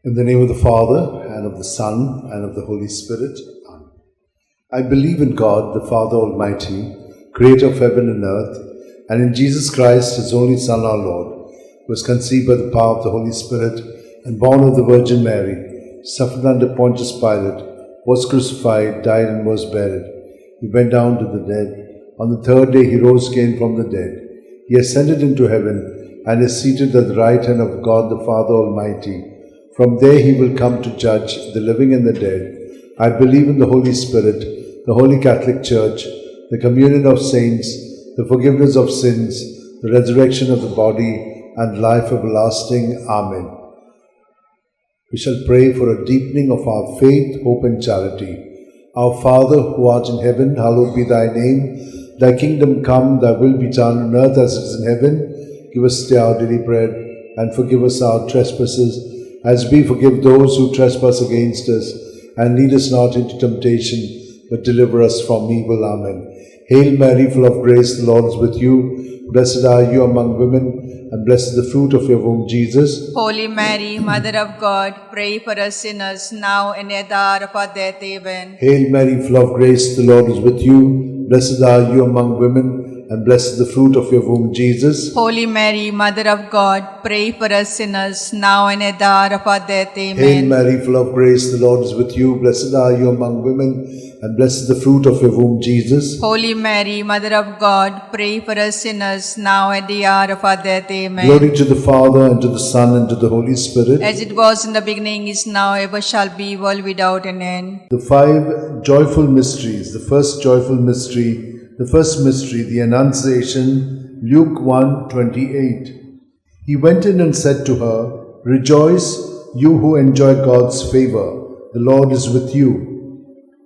In the name of the Father, and of the Son, and of the Holy Spirit. Amen. I believe in God, the Father Almighty, creator of heaven and earth, and in Jesus Christ, his only Son, our Lord, who was conceived by the power of the Holy Spirit, and born of the Virgin Mary, suffered under Pontius Pilate, was crucified, died, and was buried. He went down to the dead. On the third day he rose again from the dead. He ascended into heaven, and is seated at the right hand of God, the Father Almighty. From there he will come to judge the living and the dead. I believe in the Holy Spirit, the Holy Catholic Church, the communion of saints, the forgiveness of sins, the resurrection of the body, and life everlasting. Amen. We shall pray for a deepening of our faith, hope, and charity. Our Father, who art in heaven, hallowed be thy name. Thy kingdom come, thy will be done on earth as it is in heaven. Give us today our daily bread, and forgive us our trespasses, as we forgive those who trespass against us. And lead us not into temptation, but deliver us from evil. Amen. Hail Mary, full of grace, the Lord is with you. Blessed are you among women, and blessed is the fruit of your womb, Jesus. Holy Mary, Mother of God, pray for us sinners, now and at the hour of our death. Amen. Hail Mary, full of grace, the Lord is with you. Blessed are you among women, and blessed is the fruit of your womb, Jesus. Holy Mary, Mother of God, pray for us sinners, now and at the hour of our death. Amen. Hail Mary, full of grace, the Lord is with you. Blessed are you among women, and blessed is the fruit of your womb, Jesus. Holy Mary, Mother of God, pray for us sinners, now at the hour of our death. Amen. Glory to the Father, and to the Son, and to the Holy Spirit. As it was in the beginning, is now, ever shall be, world without an end. The five joyful mysteries. The first joyful mystery, the Annunciation, Luke 1:28. He went in and said to her, "Rejoice, you who enjoy God's favor. The Lord is with you.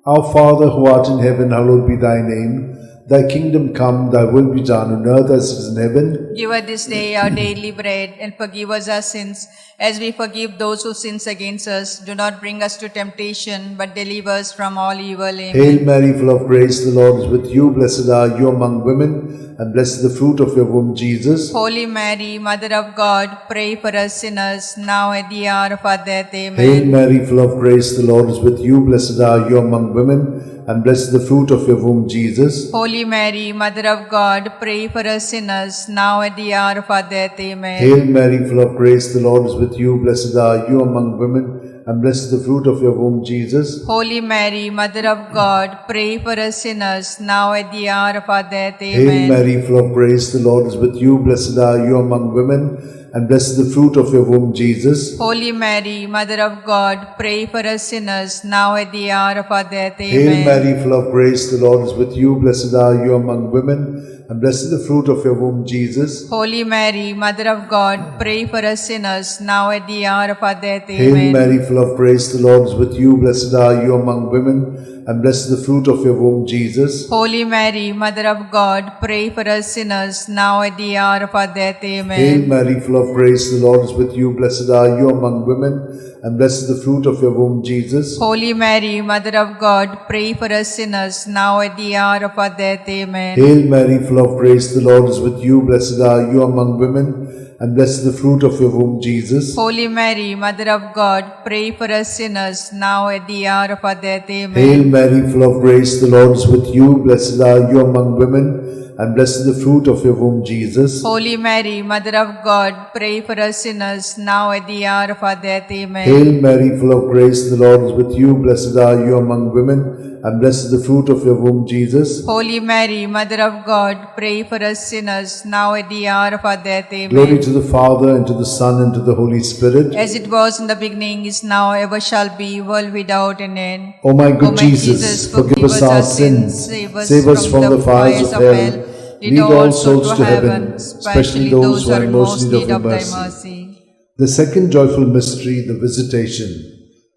Our Father, who art in heaven, hallowed be thy name. Thy kingdom come, thy will be done on earth as it is in heaven. Give us this day our daily bread, and forgive us our sins, as we forgive those who sin against us. Do not bring us to temptation, but deliver us from all evil. Amen. Hail Mary, full of grace, the Lord is with you. Blessed are you among women, and blessed is the fruit of your womb, Jesus. Holy Mary, Mother of God, pray for us sinners, now at the hour of our death. Amen. Hail Mary, full of grace, the Lord is with you. Blessed are you among women, and blessed is the fruit of your womb, Jesus. Holy Mary, Mother of God, pray for us sinners, now at the hour of our death. Amen. Hail Mary, full of grace, the Lord is with you. Blessed are you among women, and blessed is the fruit of your womb, Jesus. Holy Mary, Mother of God, pray for us sinners, now at the hour of our death. Hail Amen. Mary, full of grace, the Lord is with you. Blessed are you among women, and blessed is the fruit of your womb, Jesus. Holy Mary, Mother of God, pray for us sinners, now at the hour of our death. Amen. Hail Mary, full of grace, the Lord is with you. Blessed are you among women, and blessed is the fruit of your womb, Jesus. Holy Mary, Mother of God, pray for us sinners, now at the hour of our death. Hail Amen. Mary, full of grace, the Lord is with you. Blessed are you among women, and blessed is the fruit of your womb, Jesus. Holy Mary, Mother of God, pray for us sinners, now at the hour of our death. Amen. Hail Mary, full of grace, the Lord is with you. Blessed are you among women, and blessed is the fruit of your womb, Jesus. Holy Mary, Mother of God, pray for us sinners, now at the hour of our death. Amen. Hail Mary, full of grace, the Lord is with you. Blessed are you among women, and blessed is the fruit of your womb, Jesus. Holy Mary, Mother of God, pray for us sinners, now at the hour of our death. Amen. Hail Mary, full of grace, the Lord is with you. Blessed are you among women, and blessed is the fruit of your womb, Jesus. Holy Mary, Mother of God, pray for us sinners, now at the hour of our death. Amen. Hail Mary, full of grace, the Lord is with you. Blessed are you among women, and blessed is the fruit of your womb, Jesus. Holy Mary, Mother of God, pray for us sinners, now at the hour of our death. Amen. Glory to the Father, and to the Son, and to the Holy Spirit. As it was in the beginning, is now, ever shall be, world without an end. O my good O my Jesus, forgive us our sins, save us from the fires of hell, lead all souls to heaven, especially those who are in most need of thy mercy. The second joyful mystery, the Visitation,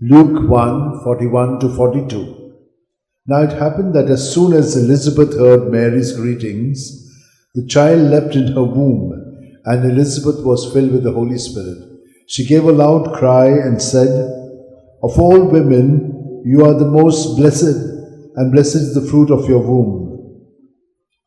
Luke 1:41-42. Now it happened that as soon as Elizabeth heard Mary's greetings, the child leapt in her womb, and Elizabeth was filled with the Holy Spirit. She gave a loud cry and said, "Of all women, you are the most blessed, and blessed is the fruit of your womb.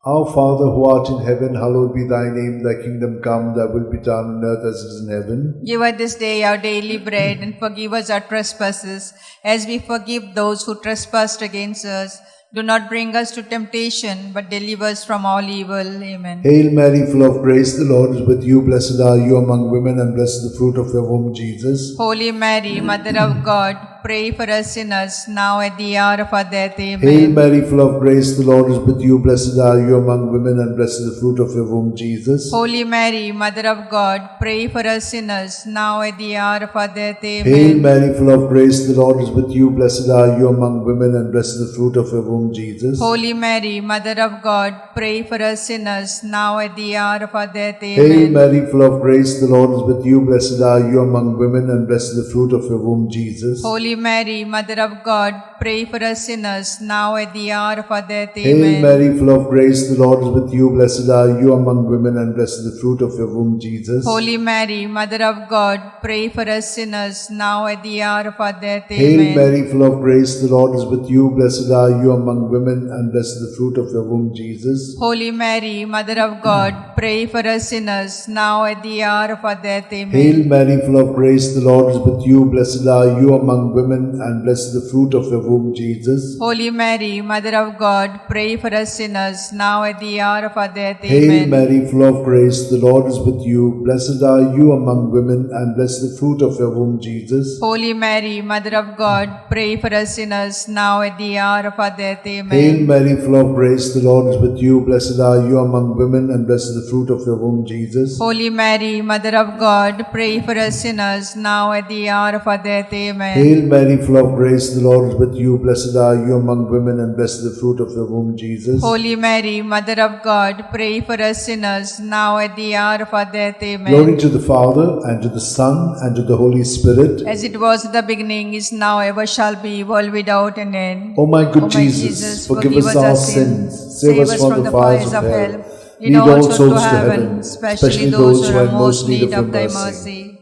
Our Father who art in heaven, hallowed be thy name. Thy kingdom come, thy will be done on earth as it is in heaven. Give us this day our daily bread, and forgive us our trespasses, as we forgive those who trespass against us. Do not bring us to temptation, but deliver us from all evil. Amen. Hail Mary, full of grace, the Lord is with you. Blessed are you among women, and blessed is the fruit of your womb, Jesus. Holy Mary, Mother of God, pray for us sinners, now at the hour of our death. Amen. Hail Mary, full of grace, the Lord is with you. Blessed are you among women, and blessed is the fruit of your womb, Jesus. Holy Mary, Mother of God, pray for us sinners, now at the hour of our death. Amen. Hail Mary, full of grace, the Lord is with you. Blessed are you among women, and blessed is the fruit of your womb, Jesus. Holy Mary, Mother of God, pray for us sinners, now at the hour of our death. Amen. Hail Mary, full of grace, the Lord is with you. Blessed are you among women, and blessed is the fruit of your womb, Jesus. Holy Mary, Mother of God, pray for us sinners, now at the hour of our death. Hail Amen. Mary, full of grace, the Lord is with you. Blessed are you among women, and blessed is the fruit of your womb, Jesus. Holy Mary, Mother of God, pray for us sinners, now at the hour of our death. Hail Amen. Mary, full of grace, the Lord is with you. Blessed are you among women, and blessed is the fruit of your womb, Jesus. Holy Mary, Mother of God, pray for us sinners, now at the hour of our death. Amen. Hail Mary, full of grace, the Lord is with you. Blessed are you among women, and blessed is the fruit of your womb, Jesus. Holy Mary, Mother of God, pray for us sinners, now at the hour of our death. Hail Amen. Mary, full of grace, the Lord is with you. Blessed are you among women, and blessed is the fruit of your womb, Jesus. Holy Mary, Mother of God, pray for us sinners, now at the hour of our death. Amen. Hail Mary, full of grace, the Lord is with you. Blessed are you among women, and blessed is the fruit of your womb, Jesus. Holy Mary, Mother of God, pray for us sinners, now at the hour of our death. Amen. Hail Mary, full of grace, the Lord is with you. Blessed are you among women, and blessed is the fruit of your womb, Jesus. Holy Mary, Mother of God, pray for us sinners, now at the hour of our death. Amen. Glory to the Father, and to the Son, and to the Holy Spirit. As it was in the beginning, is now, ever shall be, world without an end. O my good O my Jesus, forgive us our sins, save us from the fires of hell. Lead all souls to heaven, especially those who are in most need of thy mercy.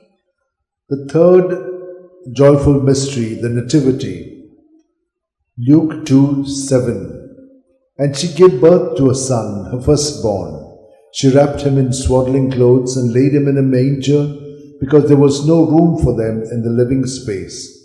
The third joyful mystery, the Nativity. Luke 2:7. And she gave birth to a son, her firstborn. She wrapped him in swaddling clothes and laid him in a manger, because there was no room for them in the living space.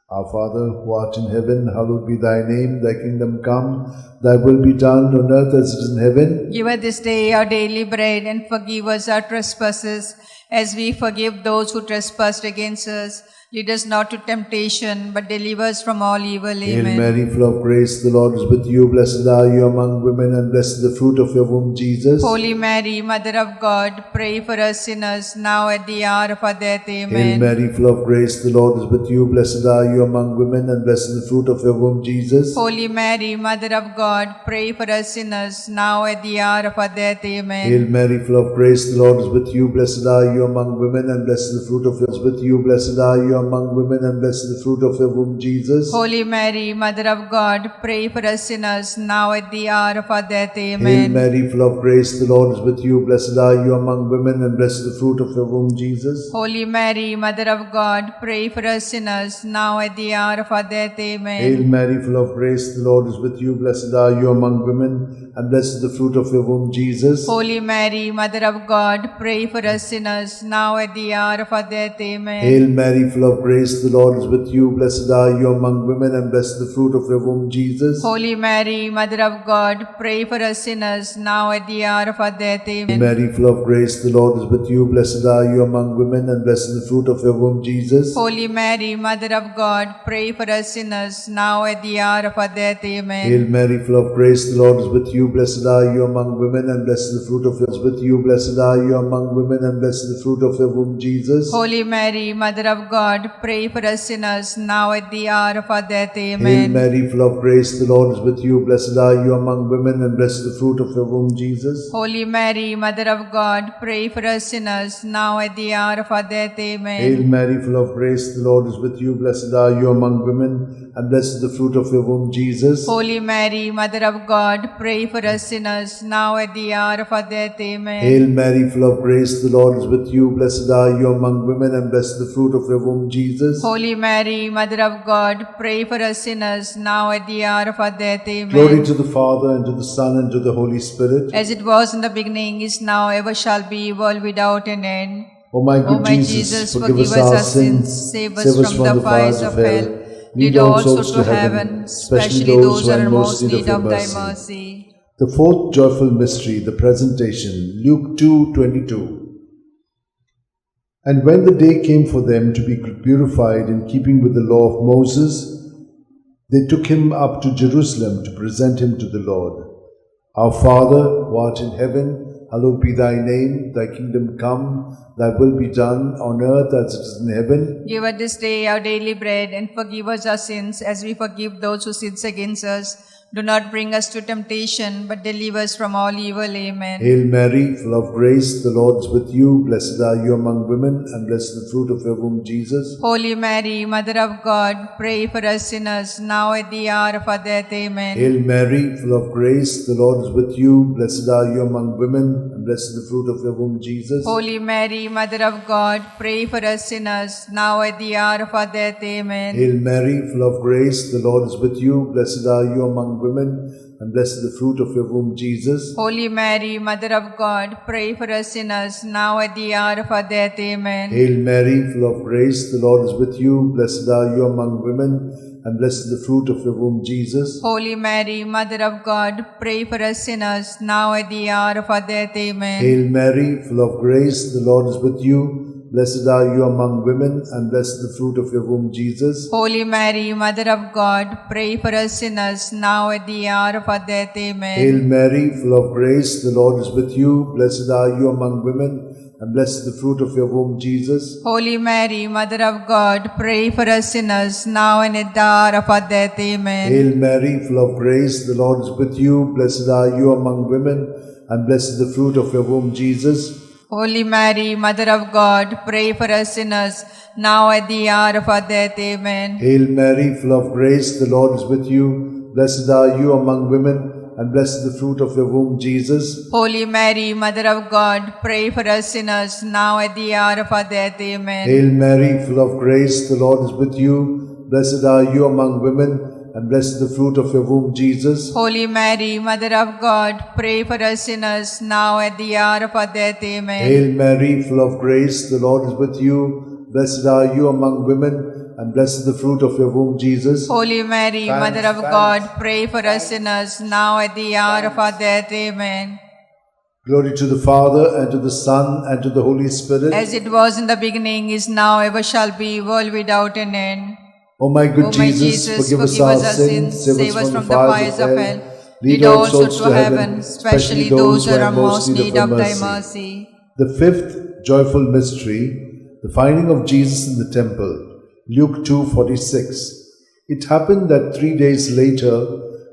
Our Father, who art in heaven, hallowed be thy name. Thy kingdom come, thy will be done on earth as it is in heaven. Give us this day our daily bread, and forgive us our trespasses, as we forgive those who trespass against us. Lead us not to temptation, but deliver us from all evil. Hail Amen. Mary, full of grace, the Lord is with you. Blessed are you among women, and blessed is the fruit of your womb, Jesus. Holy Mary, Mother of God, pray for us sinners, now at the hour of our death. Hail Amen. Mary, full of grace, the Lord is with you. Blessed are you among women, and blessed is the fruit of your womb, Jesus. Holy Mary, Mother of God, pray for us sinners, now at the hour of our death. Amen. Hail Mary, full of grace, the Lord is with you. Blessed are you among women, and blessed is the fruit of your womb, with you. Blessed are you among women, and blessed is the fruit of your womb, Jesus. Holy Mary, Mother of God, pray for us sinners, now at the hour of our death. Hail Amen. Mary, full of grace, the Lord is with you. Blessed are you among women, and blessed is the fruit of your womb, Jesus. Holy Mary, Mother of God, pray for us sinners, now at the hour of our death. Amen. Hail Mary, full of grace, the Lord is with you. Blessed are you among women, and blessed is the fruit of your womb, Jesus. Holy Mary, Mother of God, pray for us sinners, now at the hour of our death. Amen. Hail Mary, full of grace, the Lord is with you. Blessed are you among women, and blessed is the fruit of your womb, Jesus. Holy Mary, Mother of God, pray for us sinners, now at the hour of our death. Hail Amen. Mary, full of grace, the Lord is with you. Blessed are you among women, and blessed is the fruit of your womb, Jesus. Holy Mary, Mother of God, pray for us sinners, now at the hour of our death. Amen. Hail Mary, full of grace, the Lord is with you. Blessed are you among women, and blessed is the fruit of your womb. With you, blessed are you among women, and blessed is the fruit of your womb, Jesus. Holy Mary, Mother of God, pray for us sinners, now at the hour of our death. Hail Amen. Mary, full of grace, the Lord is with you. Blessed are you among women, and blessed is the fruit of your womb, Jesus. Holy Mary, Mother of God, pray for us sinners, now at the hour of our death. Amen. Hail Mary, full of grace, the Lord is with you. Blessed are you among women, and blessed is the fruit of your womb, Jesus. Holy Mary, Mother of God, pray for us sinners, now at the hour of our death. Amen. Hail Mary, full of grace, the Lord is with you. Blessed are you among women, and blessed the fruit of your womb, Jesus. Holy Mary, Mother of God, pray for us sinners, now at the hour of our death. Amen. Glory to the Father, and to the Son, and to the Holy Spirit. As it was in the beginning, is now, ever shall be, world without an end. O my good Jesus, forgive us our sins, save us from the fires of hell. Lead all souls to heaven, especially those who are in most need of thy mercy. The fourth joyful mystery, the presentation, Luke 2:22. And when the day came for them to be purified in keeping with the law of Moses, they took him up to Jerusalem to present him to the Lord. Our Father, who art in heaven, hallowed be thy name, thy kingdom come, thy will be done on earth as it is in heaven. Give us this day our daily bread, and forgive us our sins as we forgive those who sin against us. Do not bring us to temptation, but deliver us from all evil. Amen. Hail Mary, full of grace, the Lord is with you. Blessed are you among women, and blessed the fruit of your womb, Jesus. Holy Mary, Mother of God, pray for us sinners, now at the hour of our death. Amen. Hail Mary, full of grace, the Lord is with you. Blessed are you among women, and blessed the fruit of your womb, Jesus. Holy Mary, Mother of God, pray for us sinners, now at the hour of our death. Amen. Hail Mary, full of grace, the Lord is with you. Blessed are you among women, and blessed the fruit of your womb, Jesus. Holy Mary, Mother of God, pray for us sinners, now at the hour of our death. Amen. Hail Mary, full of grace, the Lord is with you. Blessed are you among women, and blessed the fruit of your womb, Jesus. Holy Mary, Mother of God, pray for us sinners, now at the hour of our death. Amen. Hail Mary, full of grace, the Lord is with you. Blessed are you among women, and blessed the fruit of your womb, Jesus. Holy Mary, Mother of God, pray for us sinners, now at the hour of our death. Amen. Hail Mary, full of grace, the Lord is with you. Blessed are you among women, and blessed the fruit of your womb, Jesus. Holy Mary, Mother of God, pray for us sinners, now and at the hour of our death. Amen. Hail Mary, full of grace, the Lord is with you. Blessed are you among women, and blessed the fruit of your womb, Jesus. Holy Mary, Mother of God, pray for us sinners, now at the hour of our death. Amen. Hail Mary, full of grace, the Lord is with you. Blessed are you among women, and blessed the fruit of your womb, Jesus. Holy Mary, Mother of God, pray for us sinners, now at the hour of our death. Amen. Hail Mary, full of grace, the Lord is with you. Blessed are you among women, and blessed the fruit of your womb, Jesus. Holy Mary, Mother of God, pray for us sinners, now at the hour of our death. Amen. Hail Mary, full of grace, the Lord is with you. Blessed are you among women, and blessed the fruit of your womb, Jesus. Holy Mary, Mother of God, pray for us sinners, now at the hour of our death. Amen. Glory to the Father, and to the Son, and to the Holy Spirit. As it was in the beginning, is now, ever shall be, world without an end. O my good Jesus, forgive us our sins, save us from the fires of hell. Lead all souls to heaven, especially those who are in most need of thy mercy. The fifth joyful mystery, the finding of Jesus in the temple, Luke 2:46. It happened that 3 days later,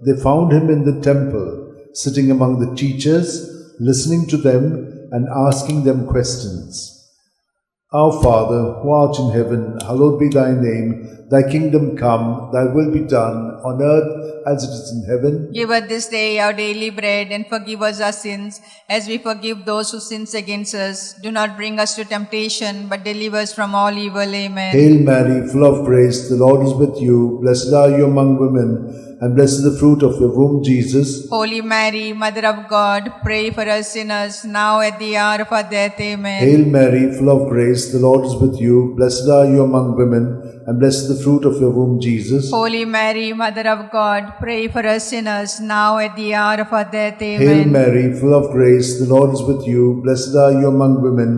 they found him in the temple, sitting among the teachers, listening to them and asking them questions. Our Father, who art in heaven, hallowed be thy name. Thy kingdom come, thy will be done, on earth as it is in heaven. Give us this day our daily bread, and forgive us our sins, as we forgive those who sin against us. Do not bring us to temptation, but deliver us from all evil. Amen. Hail Mary, full of grace, the Lord is with you. Blessed are you among women, and blessed is the fruit of your womb, Jesus. Holy Mary, Mother of God, pray for us sinners, now at the hour of our death. Amen. Hail Mary, full of grace, the Lord is with you. Blessed are you among women, and blessed is the fruit of your womb, Jesus. Holy Mary, Mother of God, pray for us sinners, now at the hour of our death. Amen. Hail Mary, full of grace, the Lord is with you. Blessed are you among women,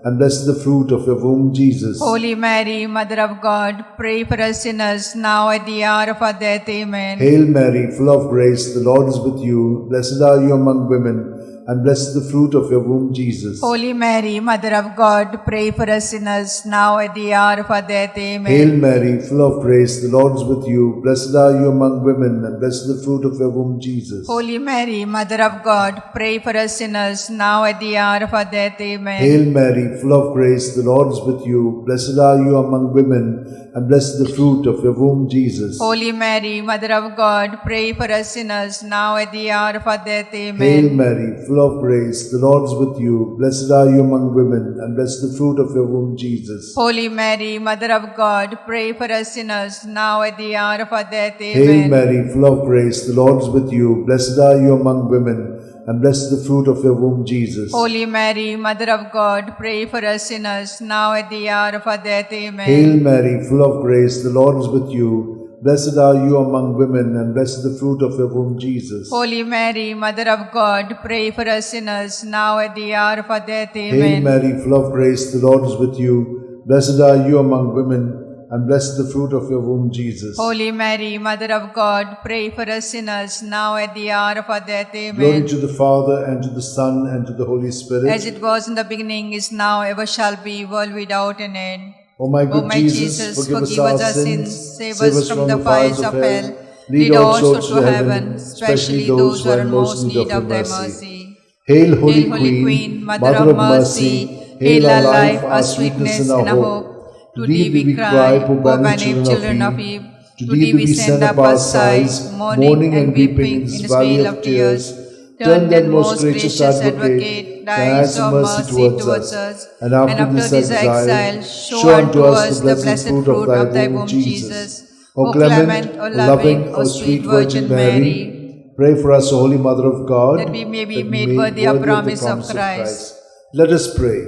and blessed is the fruit of your womb, Jesus. Holy Mary, Mother of God, pray for us sinners, now at the hour of our death. Amen. Hail Mary, full of grace, the Lord is with you. Blessed are you among women, and blessed the fruit of your womb, Jesus. Holy Mary, Mother of God, pray for us sinners, now at the hour of our death. Amen. Hail Mary, full of grace, the Lord is with you. Blessed are you among women, and blessed the fruit of your womb, Jesus. Holy Mary, Mother of God, pray for us sinners, now at the hour of our death. Amen. Hail Mary, full of grace, the Lord is with you. Blessed are you among women, and blessed the fruit of your womb, Jesus. Holy Mary, Mother of God, pray for us sinners, now at the hour of our death. Amen. Hail Mary, full of grace, the Lord is with you. Blessed are you among women, and blessed the fruit of your womb, Jesus. Holy Mary, Mother of God, pray for us sinners, now at the hour of our death. Amen. Hail Mary, full of grace, the Lord is with you. Blessed are you among women, and blessed the fruit of your womb, Jesus. Holy Mary, Mother of God, pray for us sinners, now at the hour of our death. Amen. Hail Mary, full of grace, the Lord is with you. Blessed are you among women, and blessed the fruit of your womb, Jesus. Holy Mary, Mother of God, pray for us sinners, now at the hour of our death. Amen. Hail Mary, full of grace, the Lord is with you. Blessed are you among women, and blessed the fruit of your womb, Jesus. Holy Mary, Mother of God, pray for us sinners, now at the hour of our death. Amen. Glory to the Father, and to the Son, and to the Holy Spirit. As it was in the beginning, is now, ever shall be, world without an end. O my good Jesus, forgive us our sins, save us from the fires of hell. Lead all souls to heaven, especially those who are in most need of thy mercy. Hail, Holy Holy Queen, Mother of mercy, hail our life, our sweetness, and our hope. To thee we cry, poor banished children of Eve. To thee we send up our sighs, mourning and weeping in this vale of tears. Turn then, most gracious Advocate, thy eyes of mercy towards us, and after this exile, show unto us the blessed fruit of thy womb, Jesus. O clement, O loving, O sweet Virgin Mary, pray for us, O Holy Mother of God, that we may be made worthy of promise of Christ. Let us pray.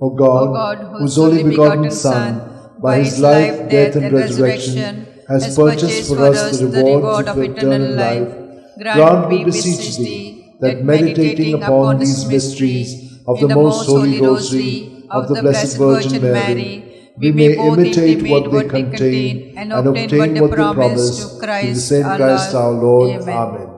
O God, whose only begotten Son, by his life, death, and resurrection, has purchased for us the rewards of eternal life, grant, we beseech thee, that meditating upon these mysteries of the most Holy Rosary of the Blessed Virgin Mary, we may imitate what they contain and obtain what they promise through the same Christ our Lord. Amen.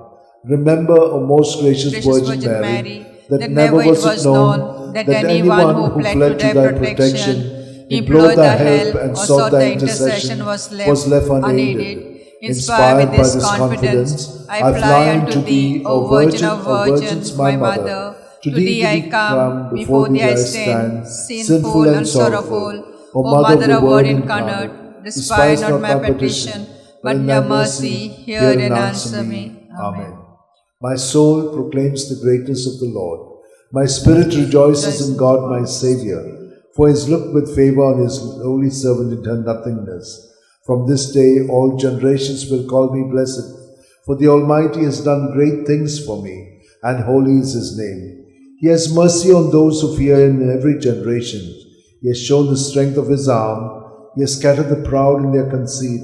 Remember, O most gracious Virgin Mary, that never was it known that anyone who fled to thy protection, implored thy help, and sought thy intercession was left unaided. Inspired by this confidence, I fly unto thee, O Virgin of Virgins, my Mother. To thee I come, before thee I stand, sinful and sorrowful. O Mother of Word incarnate, despise not my petition, but in thy mercy hear and answer me. Amen. My soul proclaims the greatness of the Lord. My spirit rejoices in God my Xavier, for he has looked with favor on his holy servant in her nothingness. From this day all generations will call me blessed, for the Almighty has done great things for me, and holy is his name. He has mercy on those who fear him in every generation. He has shown the strength of his arm. He has scattered the proud in their conceit.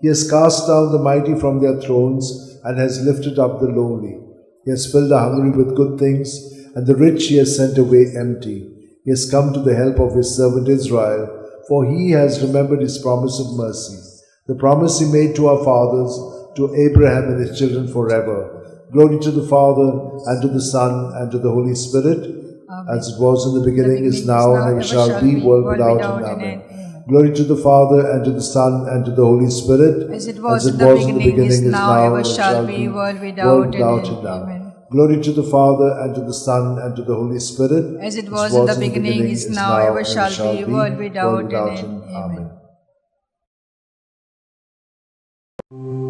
He has cast down the mighty from their thrones, and has lifted up the lowly. He has filled the hungry with good things, and the rich he has sent away empty. He has come to the help of his servant Israel, for he has remembered his promise of mercy, the promise he made to our fathers, to Abraham and his children forever. Glory to the Father, and to the Son, and to the Holy Spirit, as it was in the beginning, is now, and ever shall be, world without end. Amen. Glory to the Father, and to the Son, and to the Holy Spirit, as it was in the beginning, is now, ever shall be, world without end. Amen. Glory to the Father, and to the Son, and to the Holy Spirit, as it was in the beginning, is now, ever shall be, world without end. Amen.